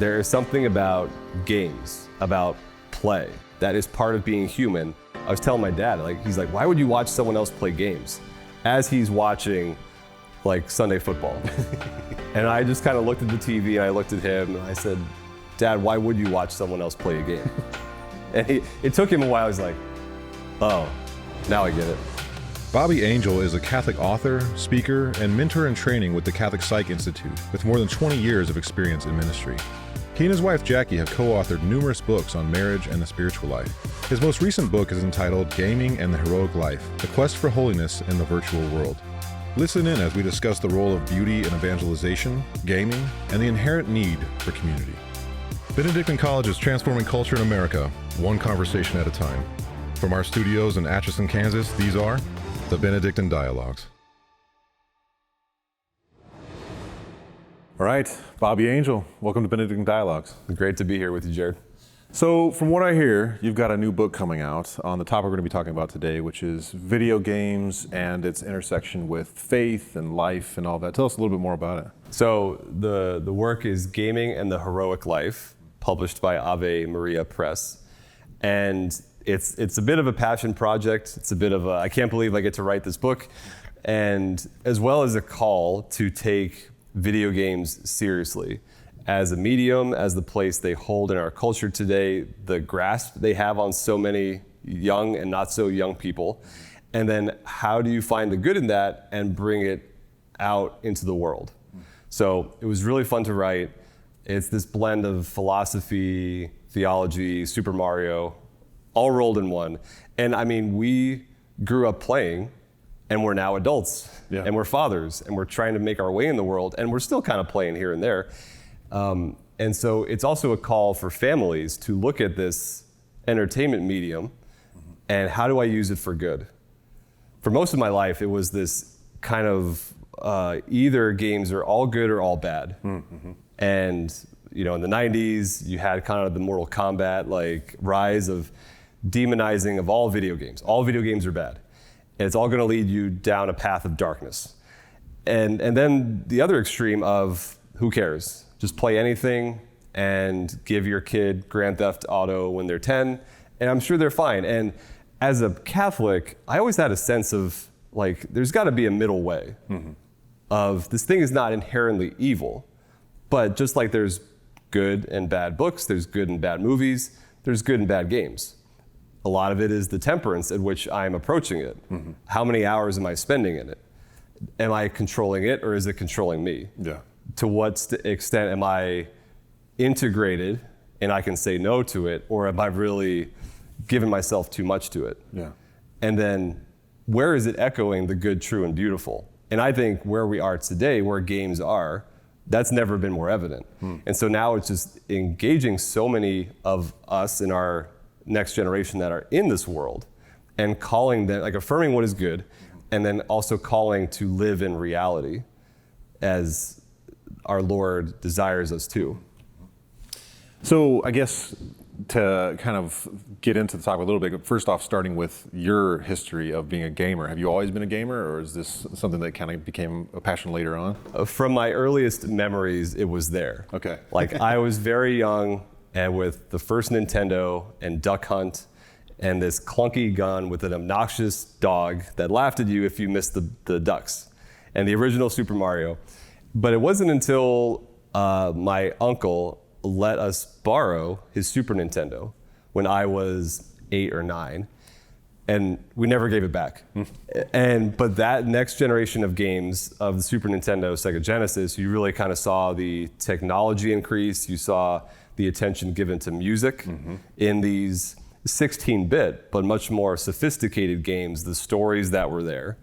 There is something about games, about play, that is part of being human. I was telling my dad, he's like, why would you watch someone else play games? As he's watching Sunday football. And I just kind of looked at the TV and I looked at him and I said, Dad, why would you watch someone else play a game? And it took him a while. He's like, oh, now I get it. Bobby Angel is a Catholic author, speaker, and mentor in training with the CatholicPsych Institute with more than 20 years of experience in ministry. He and his wife Jackie have co-authored numerous books on marriage and the spiritual life. His most recent book is entitled Gaming and the Heroic Life, The Quest for Holiness in the Virtual World. Listen in as we discuss the role of beauty in evangelization, gaming, and the inherent need for community. Benedictine College is transforming culture in America, one conversation at a time. From our studios in Atchison, Kansas, these are the Benedictine Dialogues. All right, Bobby Angel, welcome to Benedictine Dialogues. Great to be here with you, Jared. So from what I hear, you've got a new book coming out on the topic we're going to be talking about today, which is video games and its intersection with faith and life and all that. Tell us a little bit more about it. So the work is Gaming and the Heroic Life, published by Ave Maria Press. And it's a bit of a passion project. It's a bit of I can't believe I get to write this book. And as well as a call to take video games seriously as a medium, as the place they hold in our culture today, the grasp they have on so many young and not so young people. And then how do you find the good in that and bring it out into the world? So it was really fun to write. It's this blend of philosophy, theology, Super Mario, all rolled in one. And I mean, we grew up playing and we're now adults and we're fathers and we're trying to make our way in the world and we're still kind of playing here and there. And so it's also a call for families to look at this entertainment medium and how do I use it for good? For most of my life, it was this kind of either games are all good or all bad. And in the 90s, you had kind of the Mortal Kombat rise of demonizing of all video games. All video games are bad. And it's all going to lead you down a path of darkness. And then the other extreme of who cares? Just play anything and give your kid Grand Theft Auto when they're 10, and I'm sure they're fine. And as a Catholic, I always had a sense of there's got to be a middle way of this thing is not inherently evil, but just like there's good and bad books, there's good and bad movies, there's good and bad games. A lot of it is the temperance at which I'm approaching it. How many hours am I spending in it? Am I controlling it or is it controlling me? Yeah. To what extent am I integrated and I can say no to it, or am I really giving myself too much to it? Yeah. And then where is it echoing the good, true, and beautiful? And I think where we are today, where games are, that's never been more evident. And so now it's just engaging so many of us in our next generation that are in this world and calling them, affirming what is good, and then also calling to live in reality as our Lord desires us to. So I guess to kind of get into the topic a little bit, first off, starting with your history of being a gamer. Have you always been a gamer, or is this something that kind of became a passion later on? From my earliest memories, it was there. Okay. I was very young and with the first Nintendo and Duck Hunt and this clunky gun with an obnoxious dog that laughed at you if you missed the ducks, and the original Super Mario. But it wasn't until my uncle let us borrow his Super Nintendo when I was 8 or 9, and we never gave it back. But that next generation of games of the Super Nintendo, Sega Genesis, you really kind of saw the technology increase. You saw the attention given to music in these 16-bit, but much more sophisticated games, the stories that were there.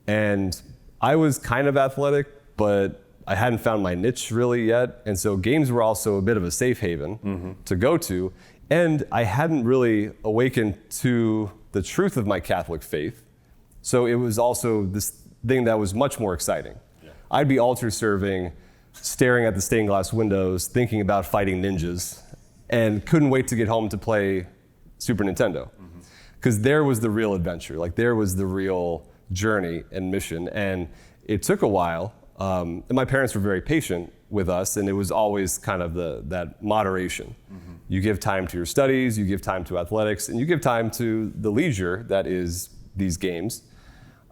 And I was kind of athletic, but I hadn't found my niche really yet. And so games were also a bit of a safe haven to go to. And I hadn't really awakened to the truth of my Catholic faith. So it was also this thing that was much more exciting. I'd be altar serving, staring at the stained glass windows, thinking about fighting ninjas, and couldn't wait to get home to play Super Nintendo. Because there was the real adventure, there was the real journey and mission. And it took a while, and my parents were very patient with us, and it was always kind of that moderation. You give time to your studies, you give time to athletics, and you give time to the leisure that is these games.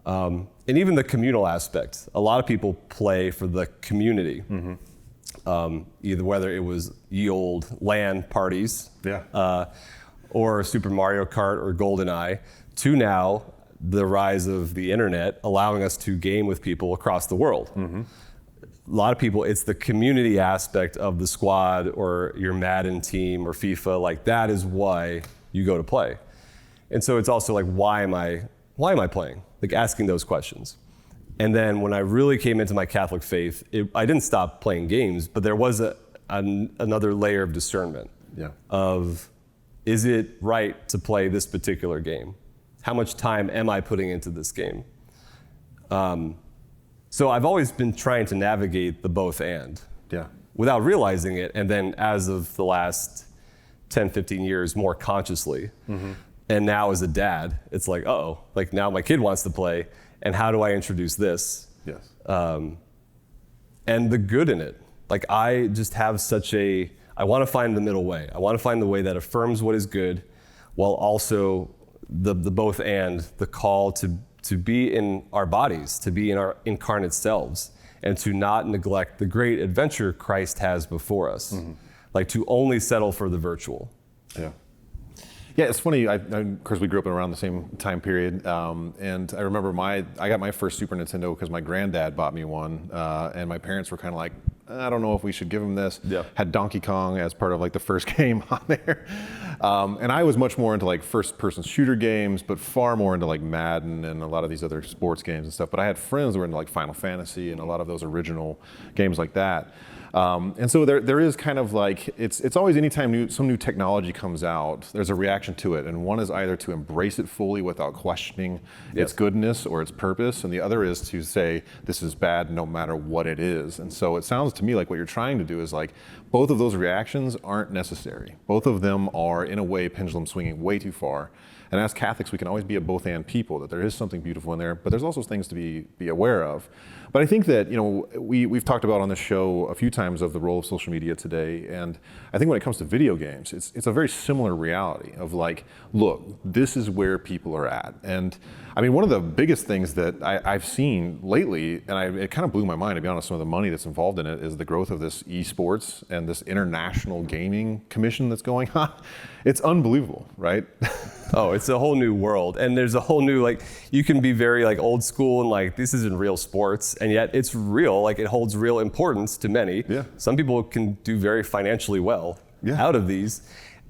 And even the communal aspect. A lot of people play for the community. Either whether it was ye old LAN parties, or Super Mario Kart or GoldenEye, to now the rise of the internet allowing us to game with people across the world. A lot of people, it's the community aspect of the squad or your Madden team or FIFA, like that is why you go to play. And so it's also like, why am I playing? Like asking those questions. And then when I really came into my Catholic faith, I didn't stop playing games, but there was another layer of discernment of, is it right to play this particular game? How much time am I putting into this game? So I've always been trying to navigate the both and without realizing it. And then as of the last 10, 15 years, more consciously. And now as a dad, it's like, like now my kid wants to play, and how do I introduce this? And the good in it. Like I just have I want to find the middle way. I want to find the way that affirms what is good, while also the both and, the call to be in our bodies, to be in our incarnate selves, and to not neglect the great adventure Christ has before us. Like to only settle for the virtual. Yeah, it's funny. Of course, we grew up around the same time period, and I remember I got my first Super Nintendo because my granddad bought me one, and my parents were kind of like, I don't know if we should give him this. Had Donkey Kong as part of like the first game on there, and I was much more into like first-person shooter games, but far more into like Madden and a lot of these other sports games and stuff. But I had friends who were into like Final Fantasy and a lot of those original games like that. And so there is kind of like, it's always anytime some new technology comes out, there's a reaction to it. And one is either to embrace it fully without questioning its goodness or its purpose. And the other is to say, this is bad no matter what it is. And so it sounds to me like what you're trying to do is like, both of those reactions aren't necessary. Both of them are in a way pendulum swinging way too far. And as Catholics, we can always be a both and people, that there is something beautiful in there, but there's also things to be aware of. But I think that, we've talked about on this show a few times of the role of social media today, and I think when it comes to video games, it's a very similar reality of like, look, this is where people are at. And I mean, one of the biggest things that I've seen lately, and it kind of blew my mind, to be honest, some of the money that's involved in it, is the growth of this esports and this international gaming commission that's going on. It's unbelievable, right? Oh, it's a whole new world. And there's a whole new, like, you can be very like old school and like, this isn't real sports. And yet it's real, like it holds real importance to many. Some people can do very financially well out of these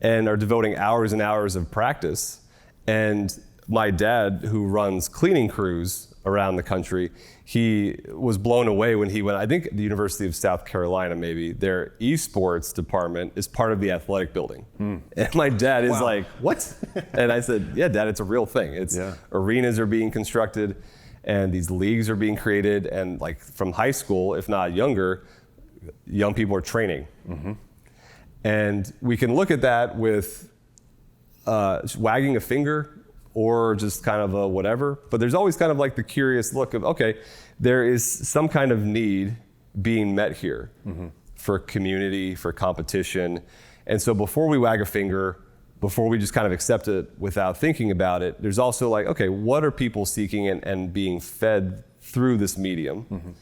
and are devoting hours and hours of practice. And my dad, who runs cleaning crews around the country, he was blown away when he went, I think the University of South Carolina, maybe, their esports department is part of the athletic building. And my dad is like, what? And I said, yeah, Dad, it's a real thing. It's arenas are being constructed and these leagues are being created, and like from high school, if not younger, young people are training. And we can look at that with wagging a finger or just kind of a whatever, but there's always kind of like the curious look of, okay, there is some kind of need being met here for community, for competition. And so before we wag a finger, before we just kind of accept it without thinking about it, there's also like, okay, what are people seeking and being fed through this medium?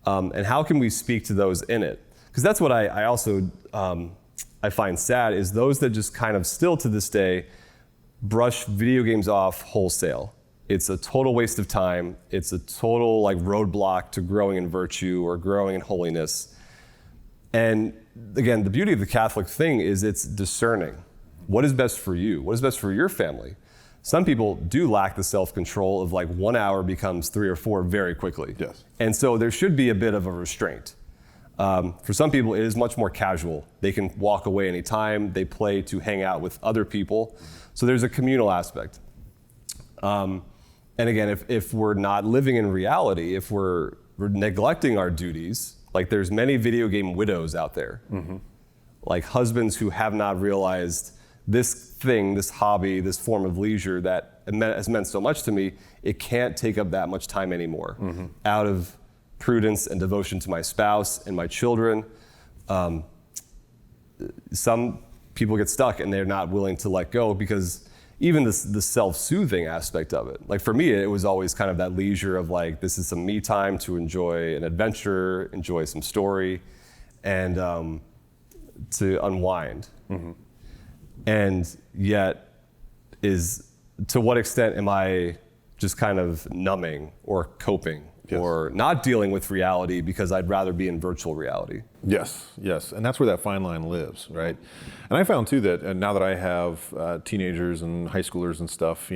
And how can we speak to those in it? Because that's what I also I find sad, is those that just kind of still to this day brush video games off wholesale. It's a total waste of time. It's a total like roadblock to growing in virtue or growing in holiness. And again, the beauty of the Catholic thing is it's discerning. What is best for you? What is best for your family? Some people do lack the self-control of like 1 hour becomes 3 or 4 very quickly. And so there should be a bit of a restraint. For some people, it is much more casual. They can walk away anytime. They play to hang out with other people. So there's a communal aspect. And again, if we're not living in reality, if we're neglecting our duties, like there's many video game widows out there, like husbands who have not realized this thing, this hobby, this form of leisure that has meant so much to me, it can't take up that much time anymore out of prudence and devotion to my spouse and my children. Some people get stuck and they're not willing to let go because even the self-soothing aspect of it. Like for me, it was always kind of that leisure of like, this is some me time to enjoy an adventure, enjoy some story, and to unwind. And yet, to what extent am I just kind of numbing or coping? Yes. Or not dealing with reality because I'd rather be in virtual reality. Yes, and that's where that fine line lives, right? And I found too that now that I have teenagers and high schoolers and stuff,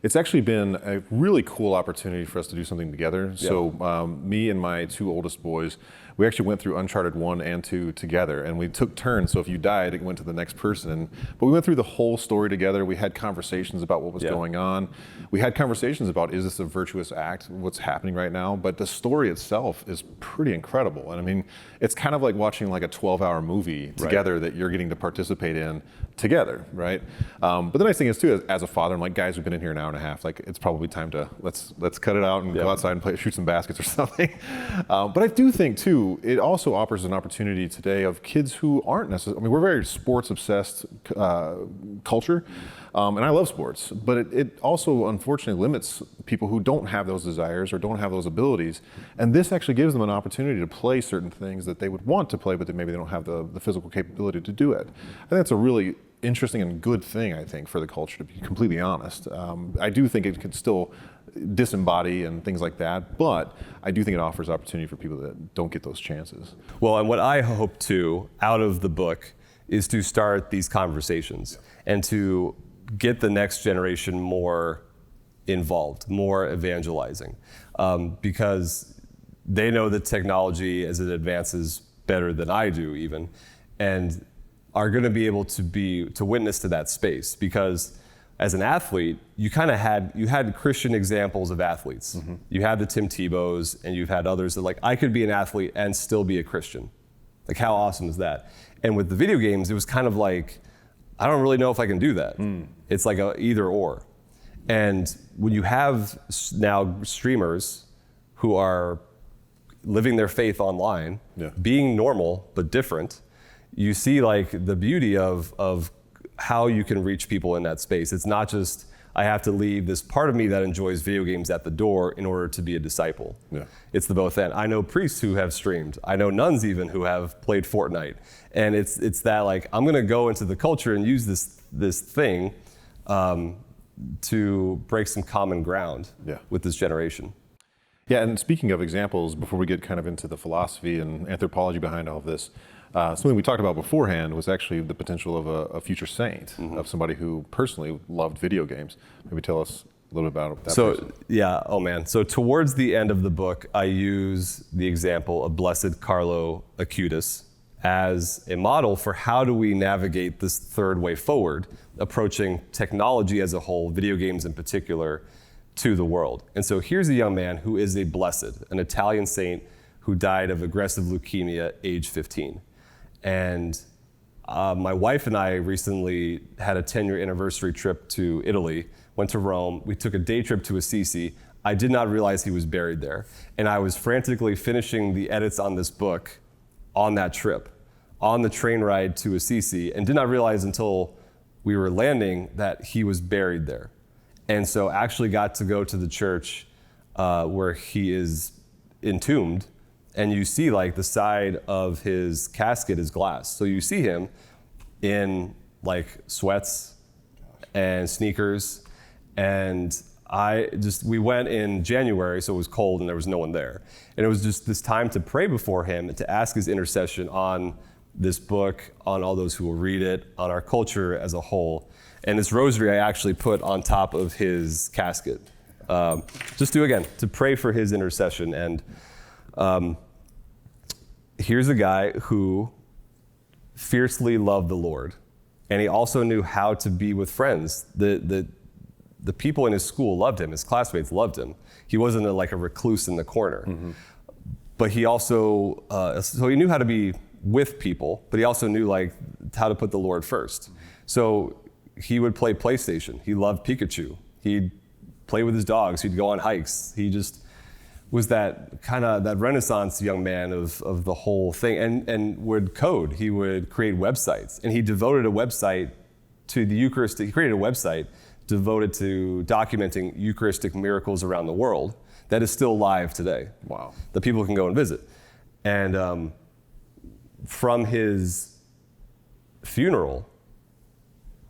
it's actually been a really cool opportunity for us to do something together. Yeah. So me and my two oldest boys, we actually went through Uncharted 1 and 2 together, and we took turns. So if you died, it went to the next person. But we went through the whole story together. We had conversations about what was going on. We had conversations about, is this a virtuous act? What's happening right now? But the story itself is pretty incredible. And I mean, it's kind of like watching like a 12-hour movie together that you're getting to participate in together, right? But the nice thing is too, as a father, I'm like, guys, we've been in here an hour and a half. Like, it's probably time to let's cut it out and go outside and shoot some baskets or something. But I do think too, it also offers an opportunity today of kids who aren't necessarily, I mean, we're a very sports obsessed culture, and I love sports, but it also unfortunately limits people who don't have those desires or don't have those abilities. And this actually gives them an opportunity to play certain things that they would want to play, but that maybe they don't have the physical capability to do it. I think that's a really interesting and good thing, I think, for the culture, to be completely honest. I do think it could still disembody and things like that, but I do think it offers opportunity for people that don't get those chances. Well, and what I hope to, out of the book, is to start these conversations and to get the next generation more involved, more evangelizing, because they know the technology as it advances better than I do even, and are going to be able to witness to that space. Because as an athlete, you had Christian examples of athletes. Mm-hmm. You had the Tim Tebows, and you've had others that like, I could be an athlete and still be a Christian. Like, how awesome is that? And with the video games, it was kind of like, I don't really know if I can do that. It's like a either or. And when you have now streamers who are living their faith online, being normal but different, you see like the beauty of how you can reach people in that space. It's not just, I have to leave this part of me that enjoys video games at the door in order to be a disciple. Yeah. It's the both end. I know priests who have streamed. I know nuns even who have played Fortnite. And it's that like, I'm gonna go into the culture and use this thing to break some common ground with this generation. Yeah, and speaking of examples, before we get kind of into the philosophy and anthropology behind all of this, something we talked about beforehand was actually the potential of a future saint, of somebody who personally loved video games. Maybe tell us a little bit about that person. So towards the end of the book, I use the example of Blessed Carlo Acutis as a model for how do we navigate this third way forward, approaching technology as a whole, video games in particular, to the world. And so here's a young man who is a blessed, an Italian saint who died of aggressive leukemia at age 15. And my wife and I recently had a 10-year anniversary trip to Italy, went to Rome. We took a day trip to Assisi. I did not realize he was buried there. And I was frantically finishing the edits on this book on that trip, on the train ride to Assisi, and did not realize until we were landing that he was buried there. And so actually got to go to the church where he is entombed, and you see like the side of his casket is glass. So you see him in like sweats and sneakers. And we went in January, so it was cold and there was no one there. And it was just this time to pray before him and to ask his intercession on this book, on all those who will read it, on our culture as a whole. And this rosary I actually put on top of his casket. Just to pray for his intercession. And here's a guy who fiercely loved the Lord. And he also knew how to be with friends. The people in his school loved him. His classmates loved him. He wasn't like a recluse in the corner. Mm-hmm. But he also, so he knew how to be with people, but he also knew like how to put the Lord first. So he would play PlayStation. He loved Pikachu. He'd play with his dogs. He'd go on hikes. He just was that kind of that Renaissance young man of the whole thing, and would code. He would create websites, and he devoted a website to the Eucharist. He created a website devoted to documenting Eucharistic miracles around the world that is still live today. Wow. That people can go and visit. And from his funeral,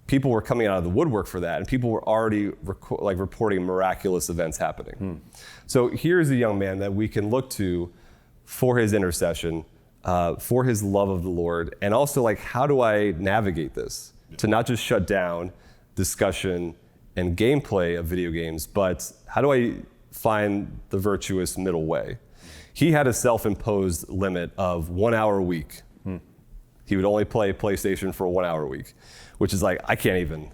people were coming out of the woodwork for that, and people were already reporting miraculous events happening. So here's a young man that we can look to for his intercession, for his love of the Lord, and also like, how do I navigate this? To not just shut down discussion and gameplay of video games, but how do I find the virtuous middle way? He had a self-imposed limit of 1 hour a week. He would only play PlayStation for 1 hour a week, which is like, I can't even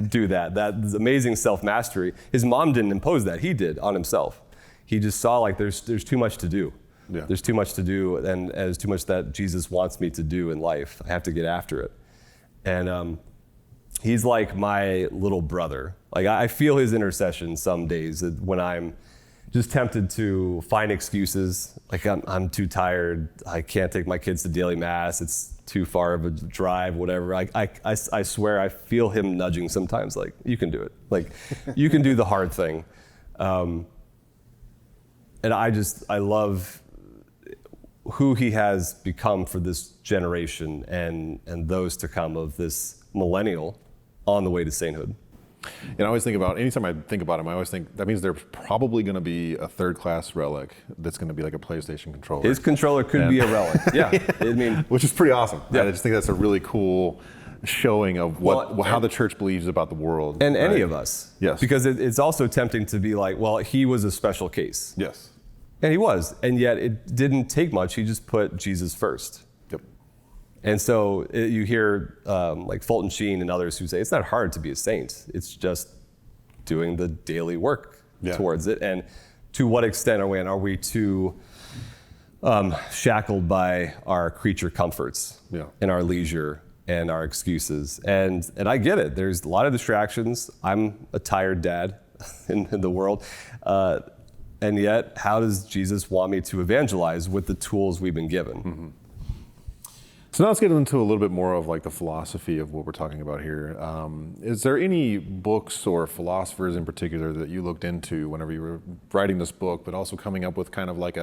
do that. That's amazing self-mastery. His mom didn't impose that. He did on himself. He just saw like there's too much to do. Yeah. There's too much to do, and there's too much that Jesus wants me to do in life. I have to get after it. And he's like my little brother. Like I feel his intercession some days when I'm just tempted to find excuses. Like I'm too tired. I can't take my kids to daily mass. It's too far of a drive, whatever. I swear I feel him nudging sometimes. Like, you can do it. Like, you can do the hard thing. And I love who he has become for this generation and those to come of this millennial on the way to sainthood. And I always think about, anytime I think about him, I always think that means there's probably going to be a third-class relic that's going to be like a PlayStation controller. His controller could be a relic. Yeah, I mean, which is pretty awesome. Yeah. I just think that's a really cool showing of how the church believes about the world. And right? any of us. Yes. Because it's also tempting to be like, well, he was a special case. Yes. And he was. And yet it didn't take much. He just put Jesus first. Yep. And so you hear like Fulton Sheen and others who say it's not hard to be a saint. It's just doing the daily work towards it. And to what extent are we too shackled by our creature comforts and our leisure and our excuses? And I get it. There's a lot of distractions. I'm a tired dad in the world. And yet, how does Jesus want me to evangelize with the tools we've been given? Mm-hmm. So now let's get into a little bit more of like the philosophy of what we're talking about here. Is there any books or philosophers in particular that you looked into whenever you were writing this book, but also coming up with kind of like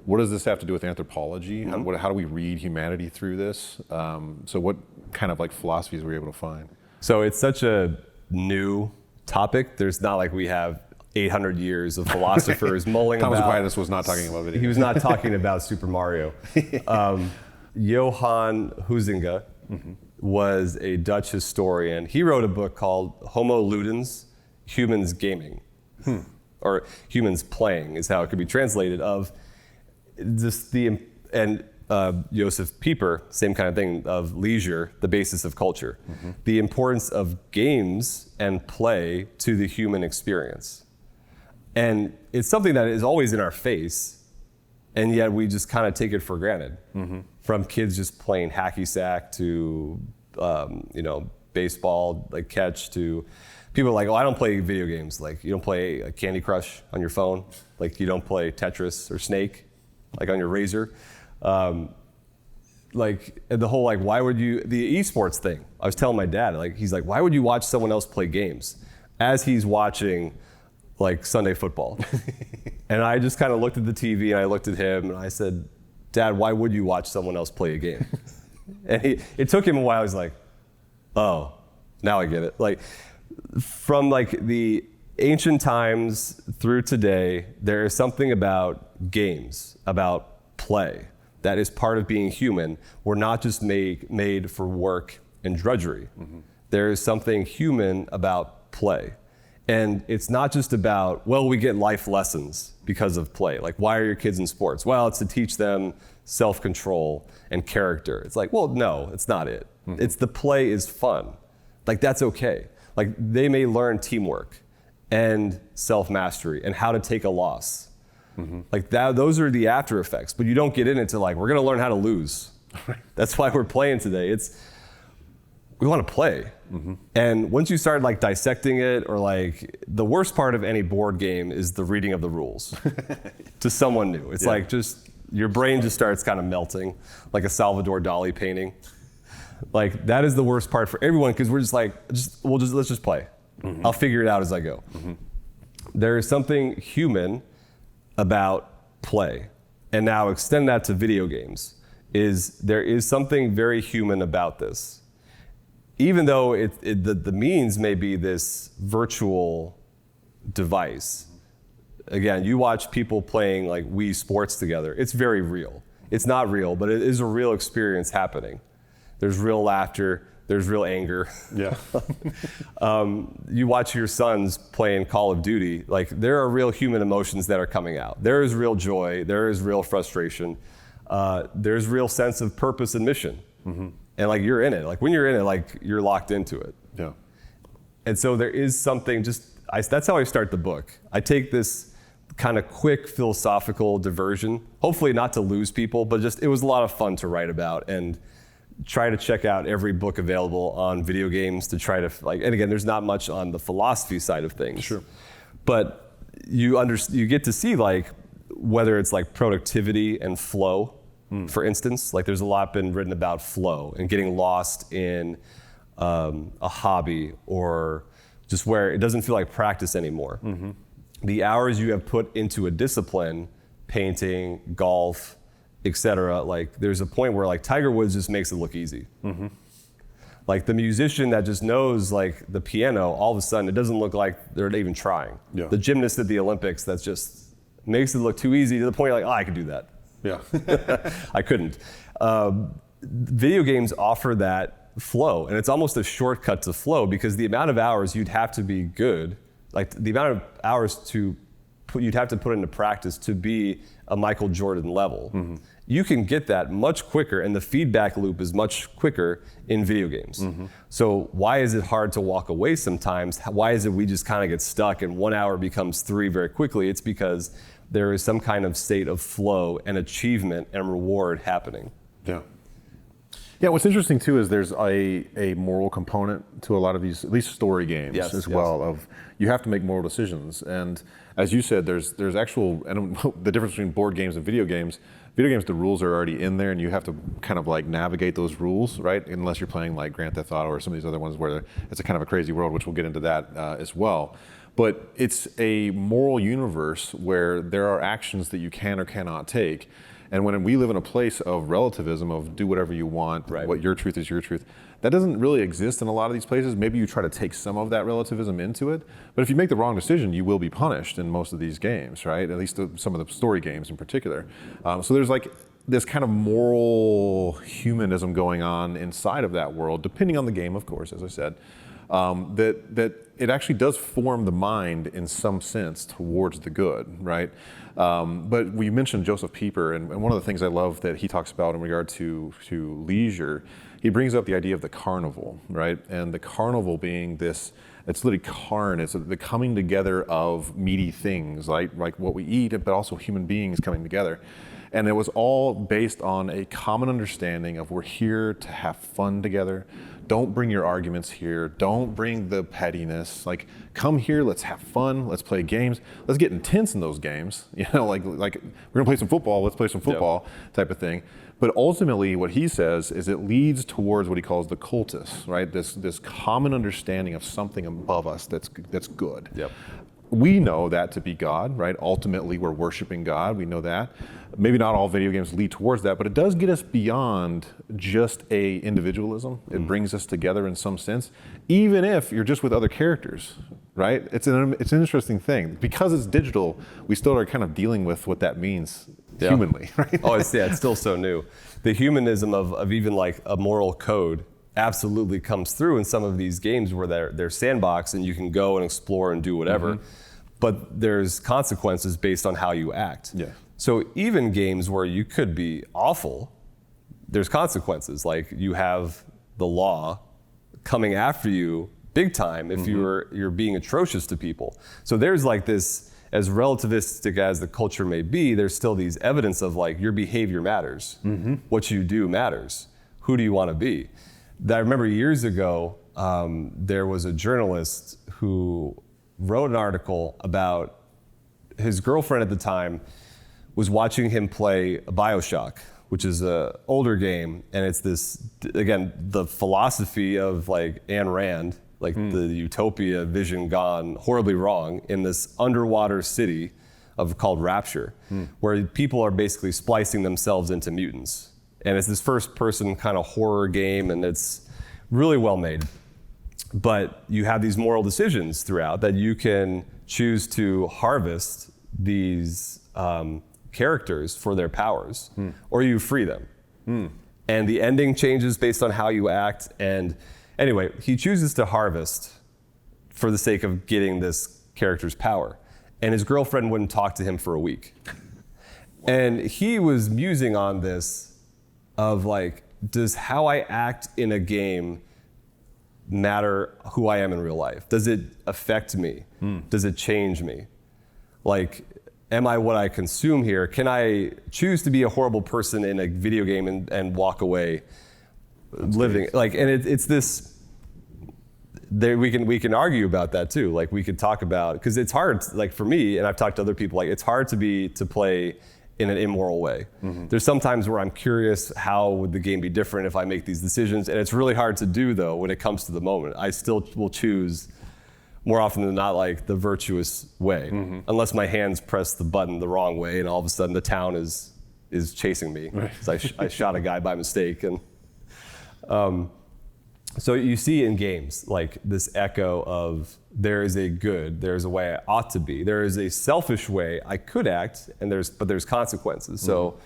what does this have to do with anthropology? Mm-hmm. How do we read humanity through this? So what kind of like philosophies were you able to find? So it's such a new topic. There's not like we have 800 years of philosophers mulling Thomas about. Aquinas was not talking about video. He was not talking about Super Mario. Johann Huizinga was a Dutch historian. He wrote a book called Homo Ludens, Humans Gaming, or Humans Playing is how it could be translated, of just Joseph Pieper, same kind of thing, of leisure, the basis of culture. The importance of games and play to the human experience. And it's something that is always in our face, and yet we just kind of take it for granted. From kids just playing hacky sack to, baseball, like catch, to people like, oh, I don't play video games. Like, you don't play Candy Crush on your phone. Like, you don't play Tetris or Snake, like on your Razor. Like the whole, like, why would you, the esports thing. I was telling my dad, like, he's like, why would you watch someone else play games as he's watching like Sunday football? And I just kind of looked at the TV and I looked at him and I said, Dad, why would you watch someone else play a game? And it took him a while. He's like, oh, now I get it. Like, from like the ancient times through today, there is something about games, about play, that is part of being human. We're not just made for work and drudgery. There is something human about play. And it's not just about, well, we get life lessons because of play. Like, why are your kids in sports? Well, it's to teach them self-control and character. It's like, well, no, it's not it. It's the play is fun. Like, that's okay. Like, they may learn teamwork and self-mastery and how to take a loss. Like, those are the after effects. But you don't get in it to like, we're going to learn how to lose. That's why we're playing today. we want to play. And once you start like dissecting it, or like the worst part of any board game is the reading of the rules to someone new. It's like just your brain just starts kind of melting like a Salvador Dali painting. Like that is the worst part for everyone, because we're just like, let's just play. I'll figure it out as I go. There is something human about play. And now extend that to video games. There is something very human about this. Even though the means may be this virtual device. Again, you watch people playing like Wii Sports together. It's very real. It's not real, but it is a real experience happening. There's real laughter. There's real anger. Yeah. You watch your sons playing Call of Duty. Like there are real human emotions that are coming out. There is real joy. There is real frustration. There's real sense of purpose and mission. And like you're in it. Like when you're in it, like you're locked into it. Yeah. And so there is something that's how I start the book. I take this kind of quick philosophical diversion, hopefully not to lose people, but just it was a lot of fun to write about, and try to check out every book available on video games to try to like, and again, there's not much on the philosophy side of things. Sure. But you get to see like whether it's like productivity and flow. For instance, like there's a lot been written about flow and getting lost in a hobby, or just where it doesn't feel like practice anymore. The hours you have put into a discipline, painting, golf, etc. Like there's a point where like Tiger Woods just makes it look easy. Like the musician that just knows like the piano, all of a sudden it doesn't look like they're even trying. Yeah. The gymnast at the Olympics that just makes it look too easy to the point you're like, oh, I could do that. Yeah. I couldn't. Video games offer that flow, and it's almost a shortcut to flow, because the amount of hours you'd have to be good, like the amount of hours you'd have to put into practice to be a Michael Jordan level. You can get that much quicker, and the feedback loop is much quicker in video games. So why is it hard to walk away sometimes? Why is it we just kind of get stuck and 1 hour becomes 3 very quickly? It's because there is some kind of state of flow and achievement and reward happening. Yeah. Yeah, what's interesting too is there's a moral component to a lot of these, at least story games well, of you have to make moral decisions. And as you said, there's actual, and the difference between board games and video games, the rules are already in there and you have to kind of like navigate those rules, right? Unless you're playing like Grand Theft Auto or some of these other ones where it's a kind of a crazy world, which we'll get into that as well. But it's a moral universe where there are actions that you can or cannot take. And when we live in a place of relativism, of do whatever you want, what your truth is your truth, that doesn't really exist in a lot of these places. Maybe you try to take some of that relativism into it, but if you make the wrong decision, you will be punished in most of these games, right? At least some of the story games in particular. So there's like this kind of moral humanism going on inside of that world, depending on the game, of course, as I said. That it actually does form the mind in some sense towards the good, right? But we mentioned Joseph Pieper, and one of the things I love that he talks about in regard to leisure, he brings up the idea of the carnival, right? And the carnival being this, it's literally carn, it's the coming together of meaty things, like what we eat, but also human beings coming together. And it was all based on a common understanding of we're here to have fun together. Don't bring your arguments here. Don't bring the pettiness. Like, come here, let's have fun, let's play games. Let's get intense in those games. You know, like we're gonna play some football, let's play some football type of thing. But ultimately what he says is it leads towards what he calls the cultus, right? This common understanding of something above us that's good. Yep. We know that to be God, right? Ultimately, we're worshiping God. We know that. Maybe not all video games lead towards that, but it does get us beyond just a individualism. It brings us together in some sense, even if you're just with other characters, right? It's an interesting thing. Because it's digital, we still are kind of dealing with what that means humanly, right? Oh, it's still so new. The humanism of even like a moral code absolutely comes through in some of these games where they're sandbox and you can go and explore and do whatever, but there's consequences based on how you act. Yeah. So even games where you could be awful, there's consequences. Like you have the law coming after you big time if you're being atrocious to people. So there's like this, as relativistic as the culture may be, there's still these evidence of like your behavior matters. What you do matters. Who do you want to be? I remember years ago, there was a journalist who wrote an article about his girlfriend at the time was watching him play BioShock, which is an older game, and it's this, again, the philosophy of like Ayn Rand, like the utopia vision gone horribly wrong in this underwater city called Rapture, where people are basically splicing themselves into mutants. And it's this first person kind of horror game, and it's really well made. But you have these moral decisions throughout that you can choose to harvest these characters for their powers, or you free them. And the ending changes based on how you act. And anyway, he chooses to harvest for the sake of getting this character's power. And his girlfriend wouldn't talk to him for a week. And he was musing on this of like, does how I act in a game matter who I am in real life? Does it affect me? Does it change me? Like, am I what I consume here? Can I choose to be a horrible person in a video game and walk away living? Like, and it's this, we can argue about that too. Like, we could talk about, because it's hard, like for me, and I've talked to other people, like it's hard to play in an immoral way. There's some times where I'm curious, how would the game be different if I make these decisions? And it's really hard to do though when it comes to the moment. I still will choose more often than not like the virtuous way, unless my hands press the button the wrong way and all of a sudden the town is chasing me. Right. I shot a guy by mistake. And so you see in games like this echo of there is a good, there's a way I ought to be, there is a selfish way I could act, and but there's consequences. So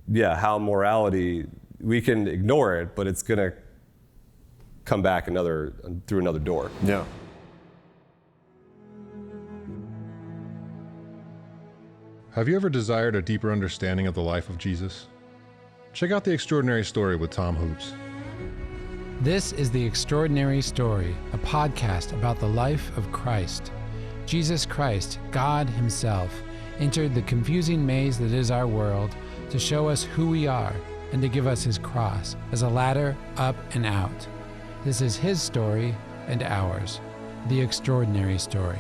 yeah, how morality, we can ignore it, but it's gonna come back through another door. Yeah. Have you ever desired a deeper understanding of the life of Jesus? Check out The Extraordinary Story with Tom Hoops. This is The Extraordinary Story, a podcast about the life of Christ. Jesus Christ, God Himself, entered the confusing maze that is our world to show us who we are and to give us His cross as a ladder up and out. This is His story and ours, The Extraordinary Story.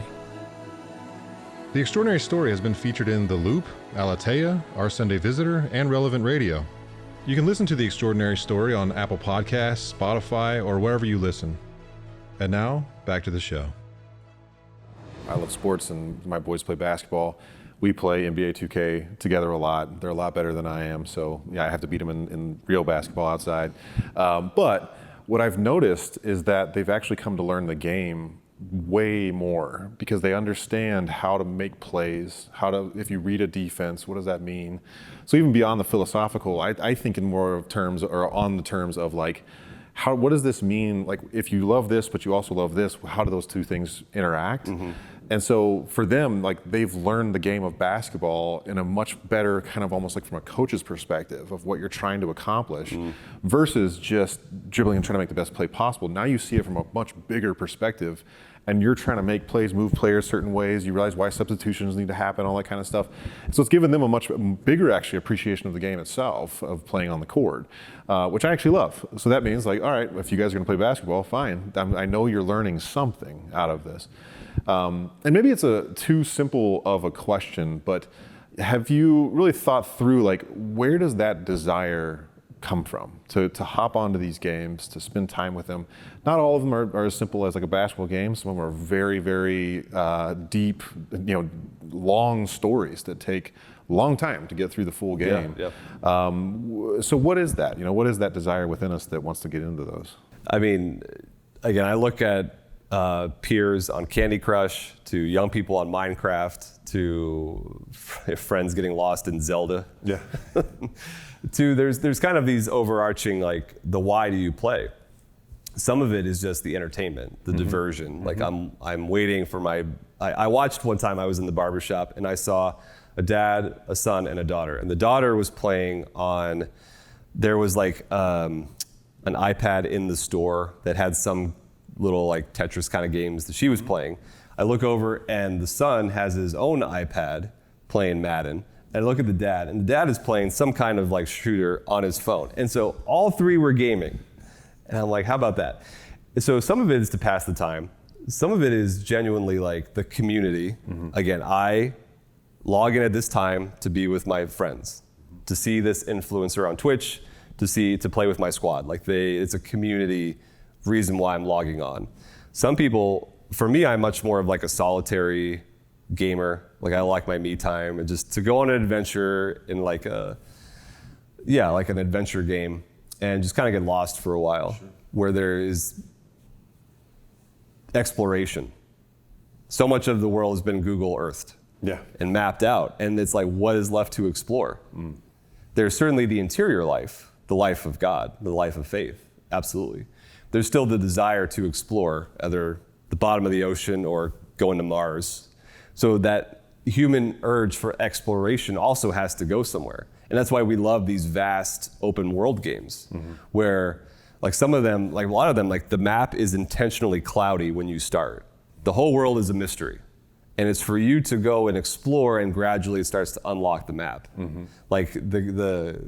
The Extraordinary Story has been featured in The Loop, Alatea, Our Sunday Visitor, and Relevant Radio. You can listen to The Extraordinary Story on Apple Podcasts, Spotify, or wherever you listen. And now, back to the show. I love sports, and my boys play basketball. We play NBA 2K together a lot. They're a lot better than I am, so yeah, I have to beat them in real basketball outside. But what I've noticed is that they've actually come to learn the game way more because they understand how to make plays, if you read a defense, what does that mean? So even beyond the philosophical, I think in more of terms, or on the terms of like, what does this mean? Like, if you love this, but you also love this, how do those two things interact? And so for them, like, they've learned the game of basketball in a much better kind of almost like from a coach's perspective of what you're trying to accomplish versus just dribbling and trying to make the best play possible. Now you see it from a much bigger perspective, and you're trying to make plays, move players certain ways. You realize why substitutions need to happen, all that kind of stuff. So it's given them a much bigger actually appreciation of the game itself, of playing on the court, which I actually love. So that means like, all right, if you guys are gonna play basketball, fine. I know you're learning something out of this. And maybe it's too simple of a question, but have you really thought through like, where does that desire come from to hop onto these games, to spend time with them? Not all of them are as simple as like a basketball game. Some of them are very, very deep, long stories that take a long time to get through the full game. So what is that? What is that desire within us that wants to get into those? I mean, again, I look at peers on Candy Crush, to young people on Minecraft, to friends getting lost in Zelda. Yeah. To there's kind of these overarching, like, the why do you play? Some of it is just the entertainment, the diversion. Like, I'm waiting for I watched one time, I was in the barbershop and I saw a dad, a son, and a daughter. And the daughter was playing there was like an iPad in the store that had some little like Tetris kind of games that she was playing. I look over and the son has his own iPad playing Madden. And I look at the dad, and the dad is playing some kind of like shooter on his phone. And so all three were gaming. And I'm like, how about that? So some of it is to pass the time. Some of it is genuinely like the community. Again, I log in at this time to be with my friends, to see this influencer on Twitch, to play with my squad. Like it's a community reason why I'm logging on. Some people, for me, I'm much more of like a solitary gamer. Like I like my me time and just to go on an adventure in like an adventure game and just kind of get lost for a while, where there is exploration. So much of the world has been Google Earthed and mapped out, and it's like, what is left to explore? There's certainly the interior life, the life of God, the life of faith, absolutely. There's still the desire to explore either the bottom of the ocean or going to Mars. So that human urge for exploration also has to go somewhere. And that's why we love these vast open world games where like some of them, like a lot of them, like the map is intentionally cloudy when you start. The whole world is a mystery. And it's for you to go and explore, and gradually it starts to unlock the map. Like the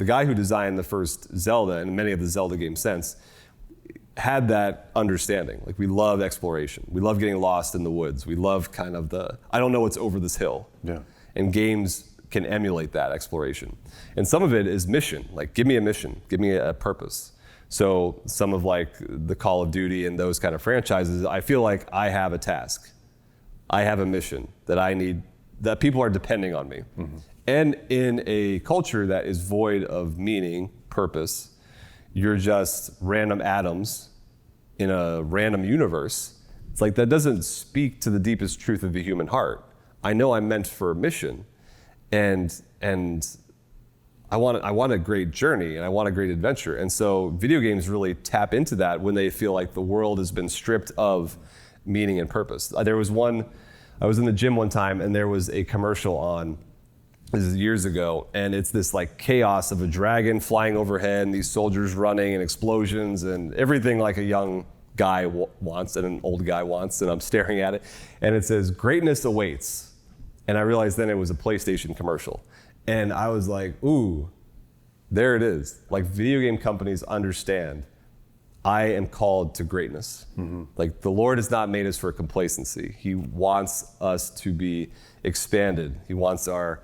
guy who designed the first Zelda and many of the Zelda games since had that understanding. Like we love exploration. We love getting lost in the woods. We love kind of I don't know what's over this hill. And games can emulate that exploration. And some of it is mission. Like give me a mission, give me a purpose. So some of like the Call of Duty and those kind of franchises, I feel like I have a task. I have a mission that people are depending on me. And in a culture that is void of meaning, purpose, you're just random atoms in a random universe. It's like that doesn't speak to the deepest truth of the human heart. I know I'm meant for a mission, and I want a great journey, and I want a great adventure. And so video games really tap into that when they feel like the world has been stripped of meaning and purpose. I was in the gym one time, and there was a commercial on, this is years ago, and it's this like chaos of a dragon flying overhead and these soldiers running and explosions and everything like a young guy wants and an old guy wants, and I'm staring at it, and it says, "Greatness awaits." And I realized then it was a PlayStation commercial. And I was like, ooh, there it is. Like video game companies understand I am called to greatness. Like the Lord has not made us for complacency. He wants us to be expanded. He wants our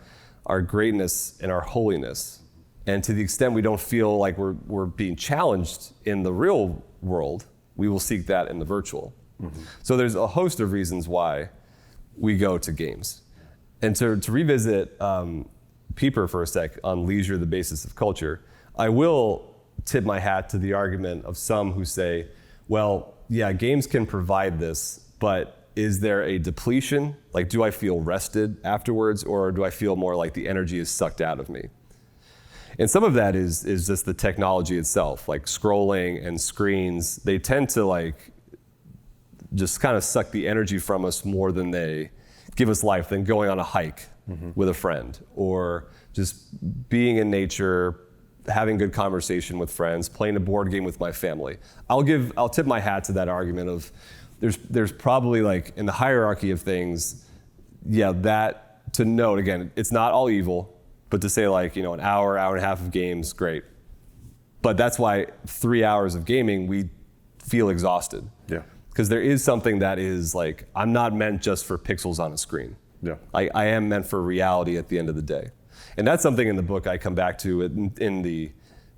greatness and our holiness. And to the extent we don't feel like we're being challenged in the real world, we will seek that in the virtual. So there's a host of reasons why we go to games. And to revisit Pieper for a sec on leisure, the basis of culture, I will tip my hat to the argument of some who say, well, yeah, games can provide this, but is there a depletion? Like, do I feel rested afterwards, or do I feel more like the energy is sucked out of me? And some of that is just the technology itself, like scrolling and screens. They tend to like just kind of suck the energy from us more than they give us life, than going on a hike with a friend, or just being in nature, having good conversation with friends, playing a board game with my family. I'll tip my hat to that argument of there's probably like in the hierarchy of things, yeah, that to note, again, it's not all evil, but to say like, an hour and a half of games, great. But that's why 3 hours of gaming, we feel exhausted. Yeah. Because there is something that is like, I'm not meant just for pixels on a screen. Yeah. I am meant for reality at the end of the day. And that's something in the book I come back to in the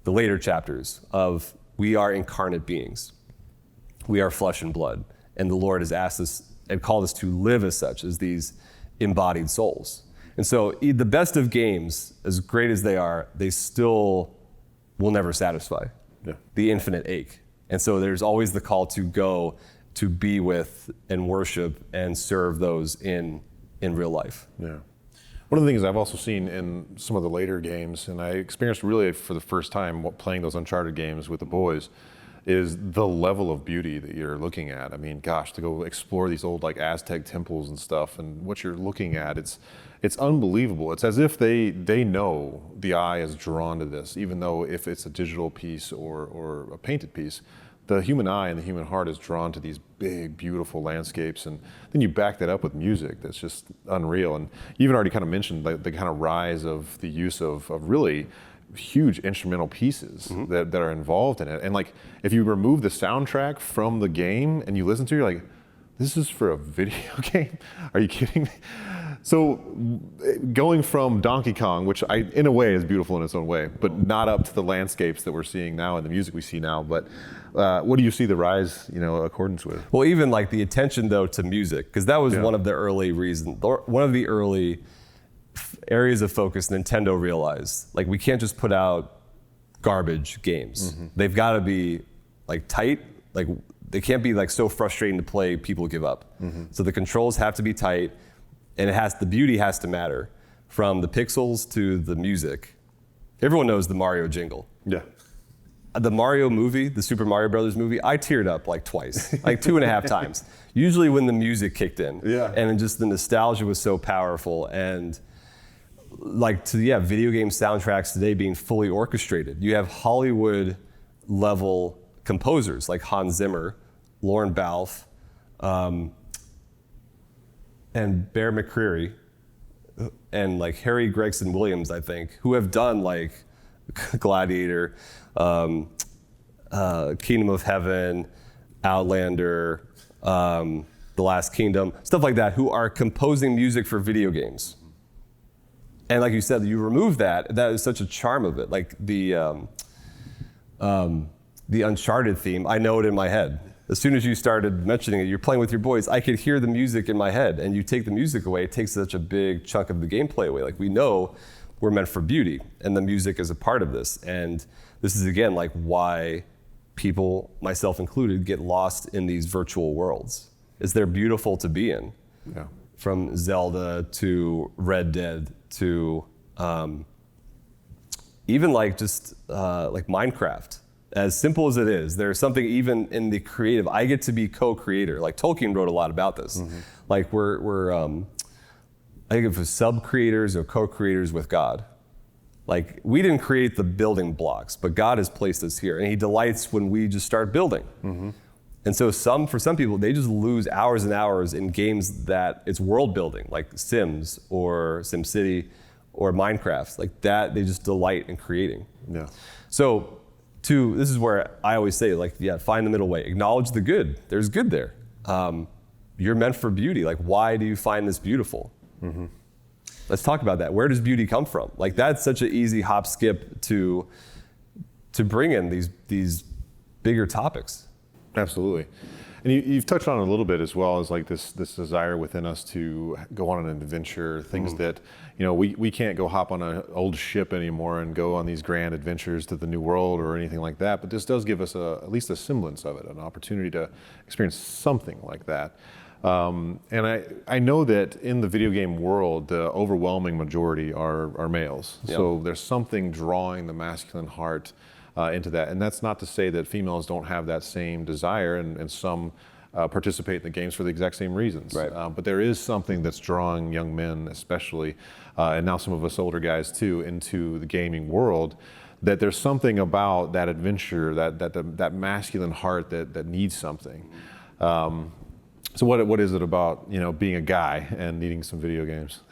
later chapters of we are incarnate beings. We are flesh and blood. And the Lord has asked us and called us to live as such, as these embodied souls. And so the best of games, as great as they are, they still will never satisfy the infinite ache. And so there's always the call to go to be with and worship and serve those in real life. Yeah. One of the things I've also seen in some of the later games, and I experienced really for the first time playing those Uncharted games with the boys, is the level of beauty that you're looking at. I mean, gosh, to go explore these old like Aztec temples and stuff, and what you're looking at, it's unbelievable. It's as if they know the eye is drawn to this, even though if it's a digital piece or a painted piece, the human eye and the human heart is drawn to these big, beautiful landscapes. And then you back that up with music that's just unreal. And you even already kind of mentioned the kind of rise of the use of really huge instrumental pieces that are involved in it. And like, if you remove the soundtrack from the game and you listen to it, you're like, this is for a video game? Are you kidding me? So going from Donkey Kong, which in a way is beautiful in its own way, but not up to the landscapes that we're seeing now and the music we see now. But what do you see the rise, accordance with? Well, even like the attention though to music, because that was one of the early reasons, one of the early areas of focus Nintendo realized. Like, we can't just put out garbage games. They've got to be like tight, like they can't be like so frustrating to play people give up. So the controls have to be tight, and the beauty has to matter, from the pixels to the music. Everyone knows the Mario jingle. Yeah. The Mario movie, the Super Mario Brothers movie, I teared up like twice, like 2.5 times. Usually when the music kicked in. Yeah. And just the nostalgia was so powerful. And like video game soundtracks today being fully orchestrated. You have Hollywood level composers like Hans Zimmer, Lorne Balfe, and Bear McCreary, and like Harry Gregson Williams, I think, who have done like Gladiator, Kingdom of Heaven, Outlander, The Last Kingdom, stuff like that, who are composing music for video games. And like you said, you remove that is such a charm of it. Like the Uncharted theme, I know it in my head. As soon as you started mentioning it, you're playing with your boys, I could hear the music in my head, and you take the music away, it takes such a big chunk of the gameplay away. Like, we know we're meant for beauty, and the music is a part of this. And this is, again, like why people, myself included, get lost in these virtual worlds, is they're beautiful to be in. Yeah. From Zelda to Red Dead to even like just like Minecraft. As simple as it is, there's something even in the creative. I get to be co-creator. Like, Tolkien wrote a lot about this. Like, we're I think of sub-creators or co-creators with God. Like, we didn't create the building blocks, but God has placed us here, and He delights when we just start building. And so for some people, they just lose hours and hours in games that it's world building, like Sims or SimCity or Minecraft. Like that, they just delight in creating. Yeah. So this is where I always say, like, find the middle way. Acknowledge the good. There's good there. You're meant for beauty. Like, why do you find this beautiful? Let's talk about that. Where does beauty come from? Like, that's such an easy hop skip to bring in these bigger topics. Absolutely. And you've touched on it a little bit, as well as like this desire within us to go on an adventure, things that, we can't go hop on an old ship anymore and go on these grand adventures to the new world or anything like that. But this does give us at least a semblance of it, an opportunity to experience something like that. And I know that in the video game world, the overwhelming majority are males. Yep. So there's something drawing the masculine heart into that. And that's not to say that females don't have that same desire, and some participate in the games for the exact same reasons. Right. But there is something that's drawing young men especially, and now some of us older guys too, into the gaming world, that there's something about that adventure, that masculine heart that needs something. So what is it about, being a guy and needing some video games?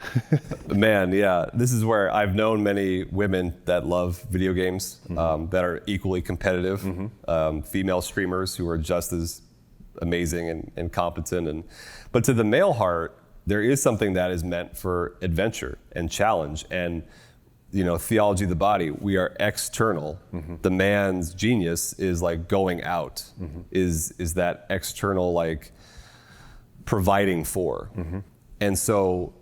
Man, yeah. This is where I've known many women that love video games, that are equally competitive, female streamers who are just as amazing and competent. But to the male heart, there is something that is meant for adventure and challenge. And, theology of the body, we are external. The man's genius is like going out, is that external, like, providing for. And so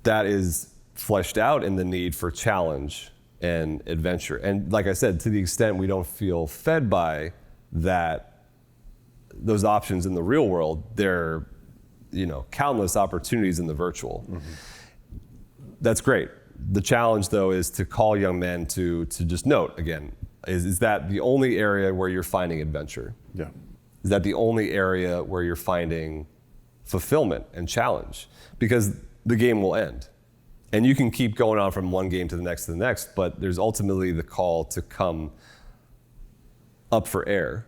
that is fleshed out in the need for challenge and adventure. And like I said, to the extent we don't feel fed by those options in the real world, there are countless opportunities in the virtual. That's great. The challenge, though, is to call young men to just note, again, is that the only area where you're finding adventure? Yeah. Is that the only area where you're finding fulfillment and challenge? Because the game will end. And you can keep going on from one game to the next, but there's ultimately the call to come up for air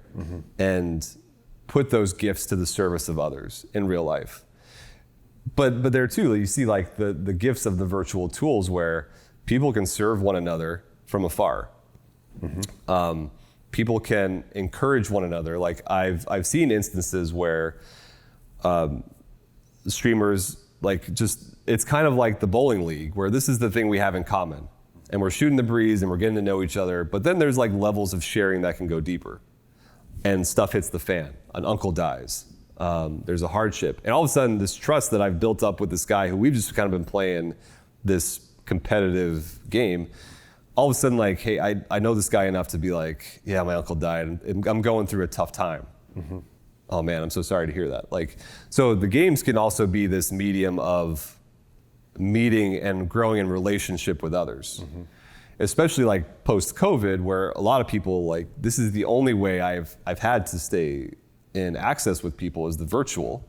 and put those gifts to the service of others in real life. But there too, you see like the gifts of the virtual tools where people can serve one another from afar. People can encourage one another. Like I've seen instances where streamers it's kind of like the bowling league, where this is the thing we have in common, and we're shooting the breeze and we're getting to know each other. But then there's like levels of sharing that can go deeper, and stuff hits the fan. An uncle dies. There's a hardship, and all of a sudden, this trust that I've built up with this guy who we've just kind of been playing this competitive game. All of a sudden, like, hey, I know this guy enough to be like, yeah, my uncle died, and I'm going through a tough time. Oh man, I'm so sorry to hear that. Like, so the games can also be this medium of meeting and growing in relationship with others. Especially like post-COVID, where a lot of people, like, this is the only way I've had to stay in access with people is the virtual.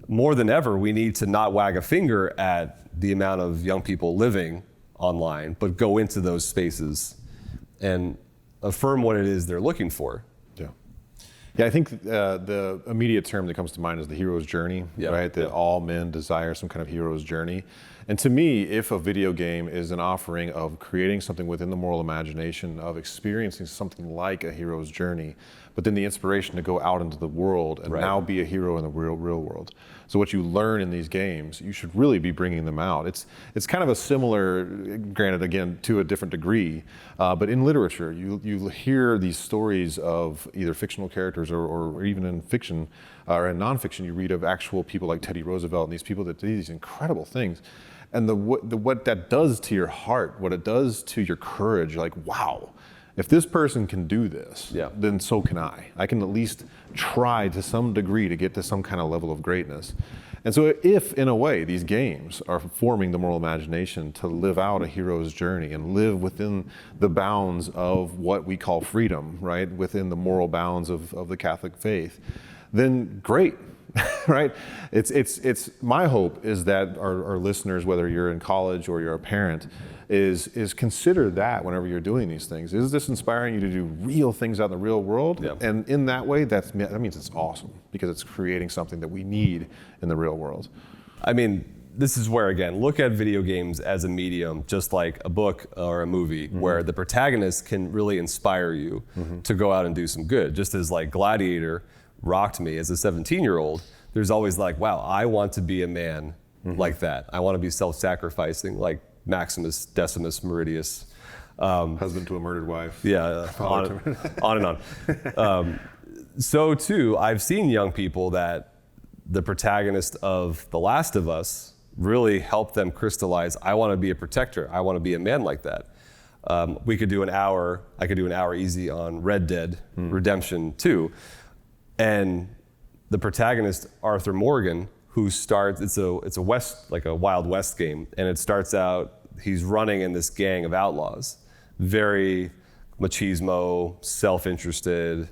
More than ever, we need to not wag a finger at the amount of young people living online, but go into those spaces and affirm what it is they're looking for. Yeah, I think the immediate term that comes to mind is the hero's journey, right? That all men desire some kind of hero's journey. And to me, if a video game is an offering of creating something within the moral imagination, of experiencing something like a hero's journey, but then the inspiration to go out into the world and now be a hero in the real world. So what you learn in these games, you should really be bringing them out. It's kind of a similar, granted again to a different degree, but in literature, you hear these stories of either fictional characters or even in fiction or in nonfiction, you read of actual people like Teddy Roosevelt and these people that do these incredible things. And what that does to your heart, what it does to your courage, like, wow, if this person can do this, then so can I. I can at least try to some degree to get to some kind of level of greatness. And so if, in a way, these games are forming the moral imagination to live out a hero's journey and live within the bounds of what we call freedom, right, within the moral bounds of the Catholic faith, then great. Right? It's my hope is that our listeners, whether you're in college or you're a parent, is consider that whenever you're doing these things. Is this inspiring you to do real things out in the real world? And in that way, that means it's awesome, because it's creating something that we need in the real world. I mean, this is where, again, look at video games as a medium, just like a book or a movie, where the protagonist can really inspire you to go out and do some good. Just as like Gladiator rocked me as a 17-year-old, there's always like, wow, I want to be a man like that. I want to be self-sacrificing like Maximus Decimus Meridius. Husband to a murdered wife. Yeah, on and on. So too, I've seen young people that the protagonist of The Last of Us really helped them crystallize, I want to be a protector. I want to be a man like that. We could do an hour, I could do an hour easy on Red Dead Redemption 2. And the protagonist, Arthur Morgan, who starts, it's a West, like a Wild West game, and it starts out, he's running in this gang of outlaws, very machismo, self-interested,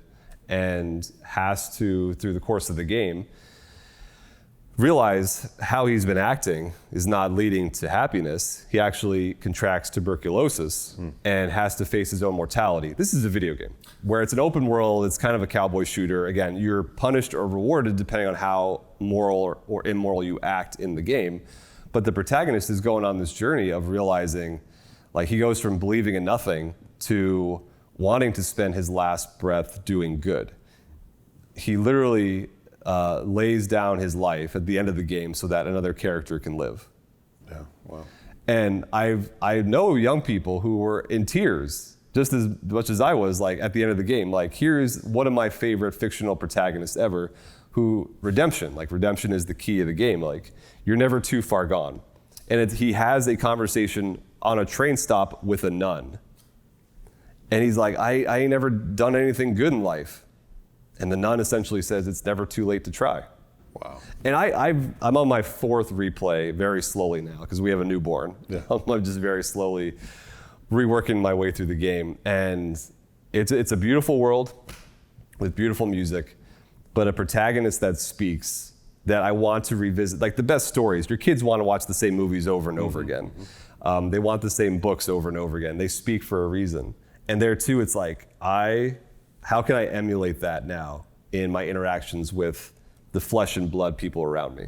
and has to, through the course of the game, realize how he's been acting is not leading to happiness. He actually contracts tuberculosis and has to face his own mortality. This is a video game where it's an open world, it's kind of a cowboy shooter. Again, you're punished or rewarded depending on how moral or immoral you act in the game. But the protagonist is going on this journey of realizing, like, he goes from believing in nothing to wanting to spend his last breath doing good. He literally lays down his life at the end of the game so that another character can live. Yeah, wow. And I know young people who were in tears, just as much as I was, like, at the end of the game. Like, here's one of my favorite fictional protagonists ever, who, redemption is the key of the game. Like, you're never too far gone. And he has a conversation on a train stop with a nun. And he's like, I ain't never done anything good in life. And the nun essentially says it's never too late to try. Wow. And I'm on my fourth replay very slowly now, because we have a newborn. Yeah. I'm just very slowly reworking my way through the game. And it's a beautiful world with beautiful music, but a protagonist that speaks, that I want to revisit. Like, the best stories, your kids want to watch the same movies over and over again. They want the same books over and over again. They speak for a reason. And there too, it's like, how can I emulate that now in my interactions with the flesh and blood people around me?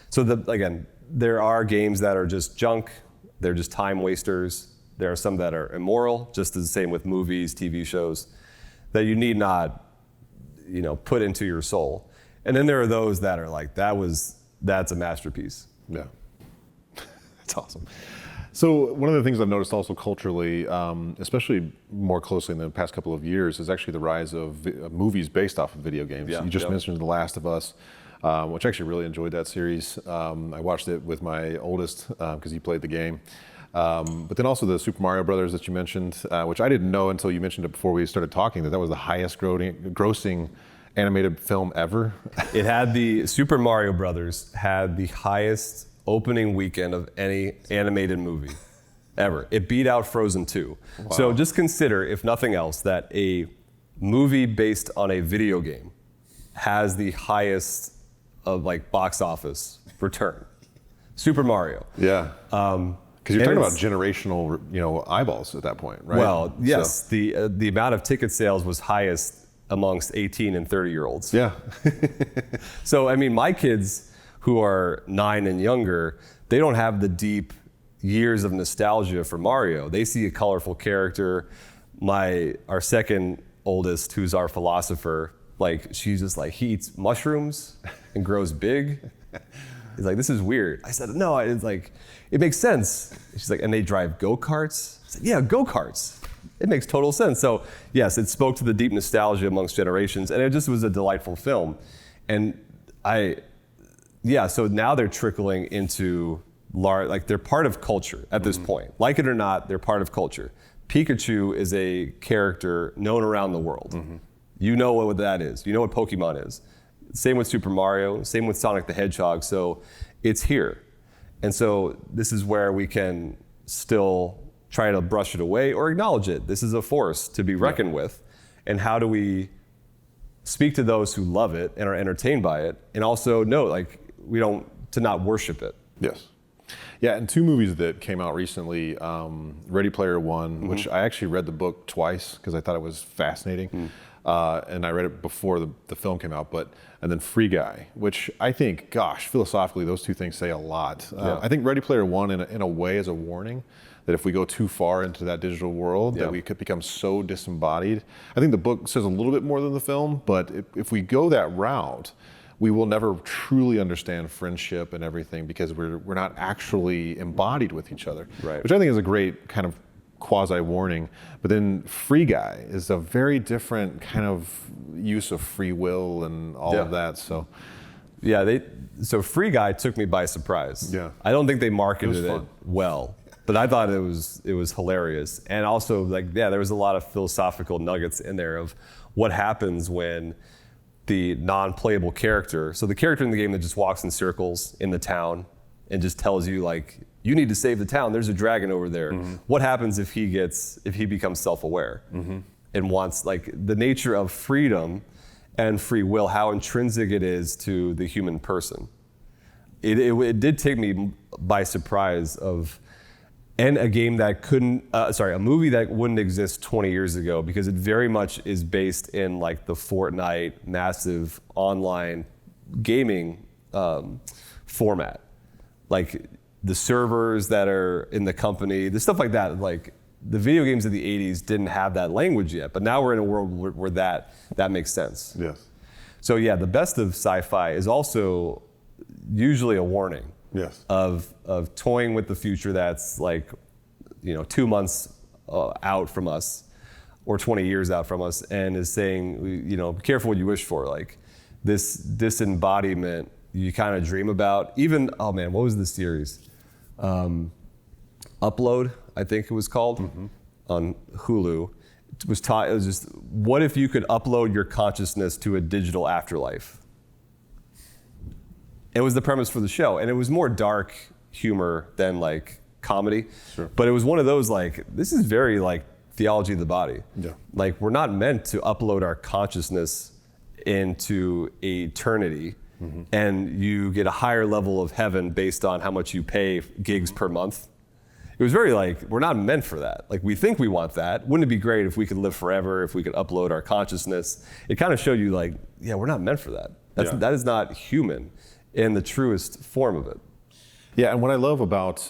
So again, there are games that are just junk, they're just time wasters, There are some that are immoral, just as the same with movies, TV shows, that you need not, put into your soul. And then there are those that are like, that's a masterpiece. Yeah. That's awesome. So one of the things I've noticed also culturally, especially more closely in the past couple of years, is actually the rise of movies based off of video games. Yeah, You just mentioned The Last of Us, which I actually really enjoyed that series. I watched it with my oldest because he played the game. But then also the Super Mario Brothers that you mentioned, which I didn't know until you mentioned it before we started talking, that was the highest grossing animated film ever. It had Super Mario Brothers had the highest opening weekend of any animated movie ever. It beat out Frozen 2. Wow. So just consider, if nothing else, that a movie based on a video game has the highest of box office return. Super Mario. Yeah. Because you're talking about generational, eyeballs at that point, right? Well, yes. So. The amount of ticket sales was highest amongst 18 and 30-year-olds. Yeah. So, my kids who are 9 and younger, they don't have the deep years of nostalgia for Mario. They see a colorful character. Our second oldest, who's our philosopher, she's just he eats mushrooms and grows big. He's like, this is weird. I said, no, it's it makes sense. She's like, and they drive go-karts? I said, yeah, go-karts. It makes total sense. So yes, it spoke to the deep nostalgia amongst generations, and it just was a delightful film. And so now they're trickling into they're part of culture at this point. Like it or not, they're part of culture. Pikachu is a character known around the world. You know what that is. You know what Pokemon is. Same with Super Mario, same with Sonic the Hedgehog. So it's here. And so this is where we can still try to brush it away or acknowledge it. This is a force to be reckoned with. And how do we speak to those who love it and are entertained by it, and also know to not worship it? Yes. Yeah, and 2 movies that came out recently, Ready Player One, which I actually read the book twice because I thought it was fascinating. And I read it before the film came out, and then Free Guy, which I think, philosophically, those 2 things say a lot. I think Ready Player One, in a way, is a warning that if we go too far into that digital world, that we could become so disembodied. I think the book says a little bit more than the film, but if we go that route, we will never truly understand friendship and everything because we're not actually embodied with each other, right. Which I think is a great kind of quasi-warning. But then Free Guy is a very different kind of use of free will and all of that. So so Free Guy took me by surprise. Yeah. I don't think they marketed it well, but I thought it was hilarious. And also there was a lot of philosophical nuggets in there of what happens when the non-playable character, so the character in the game that just walks in circles in the town and just tells you you need to save the town, there's a dragon over there. What happens if he becomes self-aware and wants the nature of freedom and free will, how intrinsic it is to the human person. It did take me by surprise and a game that a movie that wouldn't exist 20 years ago, because it very much is based in the Fortnite massive online gaming format. The servers that are in the company, the stuff like that, the video games of the 80s didn't have that language yet, but now we're in a world where that makes sense. Yes. So the best of sci-fi is also usually a warning. Yes. Of toying with the future that's 2 months out from us or 20 years out from us, and is saying, be careful what you wish for. This disembodiment you kind of dream about. Even, what was the series? Upload, I think it was called, on Hulu. It was just, what if you could upload your consciousness to a digital afterlife? It was the premise for the show, and it was more dark humor than comedy. Sure. But it was one of those this is very theology of the body. Yeah. We're not meant to upload our consciousness into eternity, and you get a higher level of heaven based on how much you pay gigs per month. It was very we're not meant for that. We think we want that. Wouldn't it be great if we could live forever, if we could upload our consciousness? It kind of showed you we're not meant for that. That is not human in the truest form of it. Yeah, and what I love about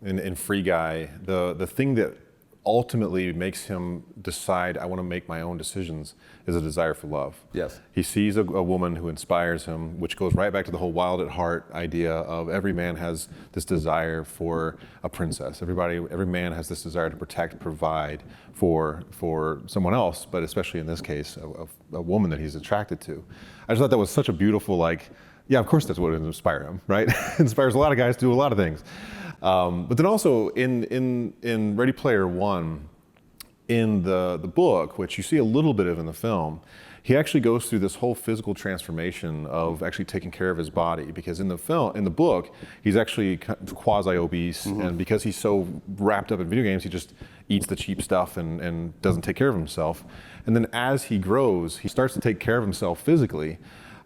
in Free Guy, the thing that ultimately makes him decide I want to make my own decisions is a desire for love. Yes. He sees a woman who inspires him, which goes right back to the whole wild at heart idea of every man has this desire for a princess. Every man has this desire to protect, provide for someone else, but especially in this case, a woman that he's attracted to. I just thought that was such a beautiful, yeah, of course that's what would inspire him, right? Inspires a lot of guys to do a lot of things. But then also in Ready Player One, in the book, which you see a little bit of in the film, he actually goes through this whole physical transformation of actually taking care of his body, because in the book, he's actually quasi-obese, and because he's so wrapped up in video games, he just eats the cheap stuff and doesn't take care of himself. And then as he grows, he starts to take care of himself physically,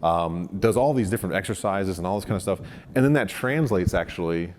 does all these different exercises and all this kind of stuff, and then that translates actually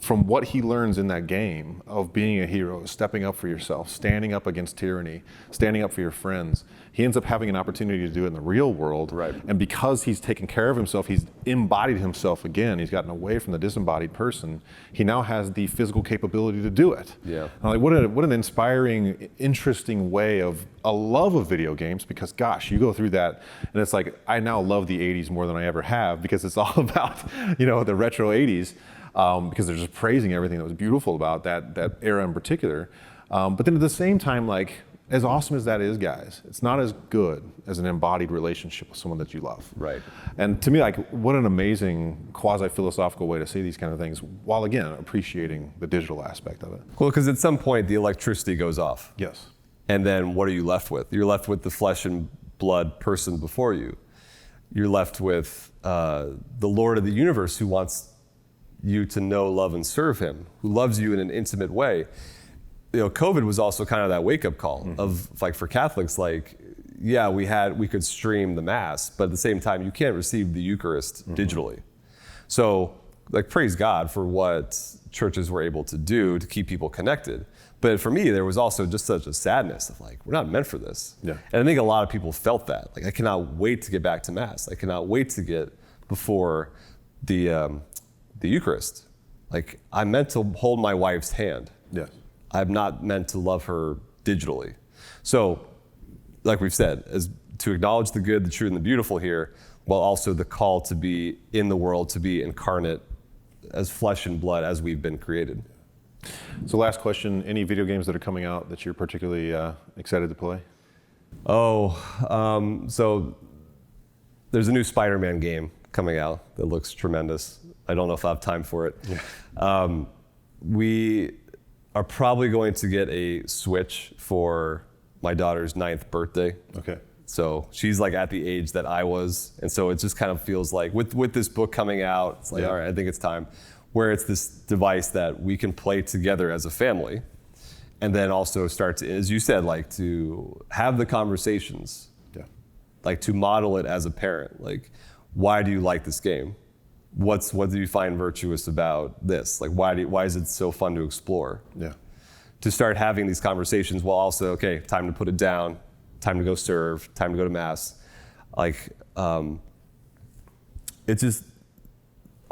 from what he learns in that game of being a hero, stepping up for yourself, standing up against tyranny, standing up for your friends. He ends up having an opportunity to do it in the real world. Right. And because he's taken care of himself, he's embodied himself again. He's gotten away from the disembodied person. He now has the physical capability to do it. Yeah. And what an inspiring, interesting way of a love of video games, because gosh, you go through that and it's like, I now love the 80s more than I ever have, because it's all about, the retro 80s. Because they're just praising everything that was beautiful about that era in particular. But then at the same time, as awesome as that is, guys, it's not as good as an embodied relationship with someone that you love. Right. And to me, what an amazing quasi-philosophical way to see these kind of things, while again, appreciating the digital aspect of it. Well, because at some point the electricity goes off. Yes. And then what are you left with? You're left with the flesh and blood person before you. You're left with the Lord of the universe, who wants you to know, love, and serve him, who loves you in an intimate way. COVID was also kind of that wake-up call of, for Catholics, yeah, we could stream the Mass, but at the same time, you can't receive the Eucharist digitally. So, praise God for what churches were able to do to keep people connected. But for me, there was also just such a sadness of we're not meant for this. Yeah. And I think a lot of people felt that. I cannot wait to get back to Mass. I cannot wait to get before the Eucharist. I'm meant to hold my wife's hand. Yes. I'm not meant to love her digitally. So, like we've said, as to acknowledge the good, the true, and the beautiful here, while also the call to be in the world, to be incarnate as flesh and blood as we've been created. So last question, any video games that are coming out that you're particularly excited to play? So there's a new Spider-Man game coming out that looks tremendous. I don't know if I have time for it. Yeah. We are probably going to get a Switch for my daughter's 9th birthday. Okay. So she's at the age that I was. And so it just kind of feels like with this book coming out, it's all right, I think it's time. Where it's this device that we can play together as a family. And then also start to, as you said, to have the conversations. Yeah. To model it as a parent. Why do you like this game? What do you find virtuous about this? Why is it so fun to explore? Yeah. To start having these conversations while also, okay, time to put it down, time to go serve, time to go to Mass. It's just,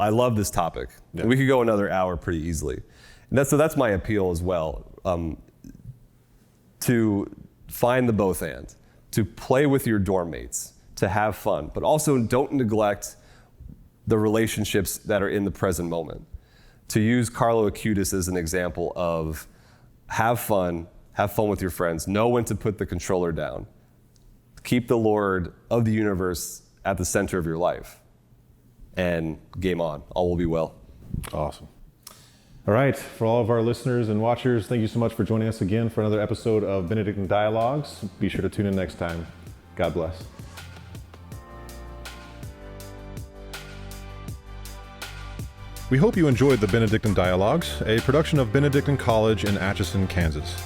I love this topic. Yeah. We could go another hour pretty easily. And that's my appeal as well. To find the both and, to play with your dorm mates, to have fun, but also don't neglect the relationships that are in the present moment. To use Carlo Acutis as an example of have fun with your friends, know when to put the controller down, keep the Lord of the universe at the center of your life, and game on, all will be well. Awesome. All right, for all of our listeners and watchers, thank you so much for joining us again for another episode of Benedictine Dialogues. Be sure to tune in next time. God bless. We hope you enjoyed the Benedictine Dialogues, a production of Benedictine College in Atchison, Kansas.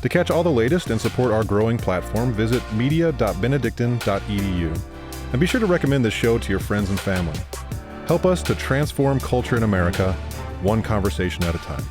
To catch all the latest and support our growing platform, visit media.benedictine.edu. And be sure to recommend this show to your friends and family. Help us to transform culture in America, one conversation at a time.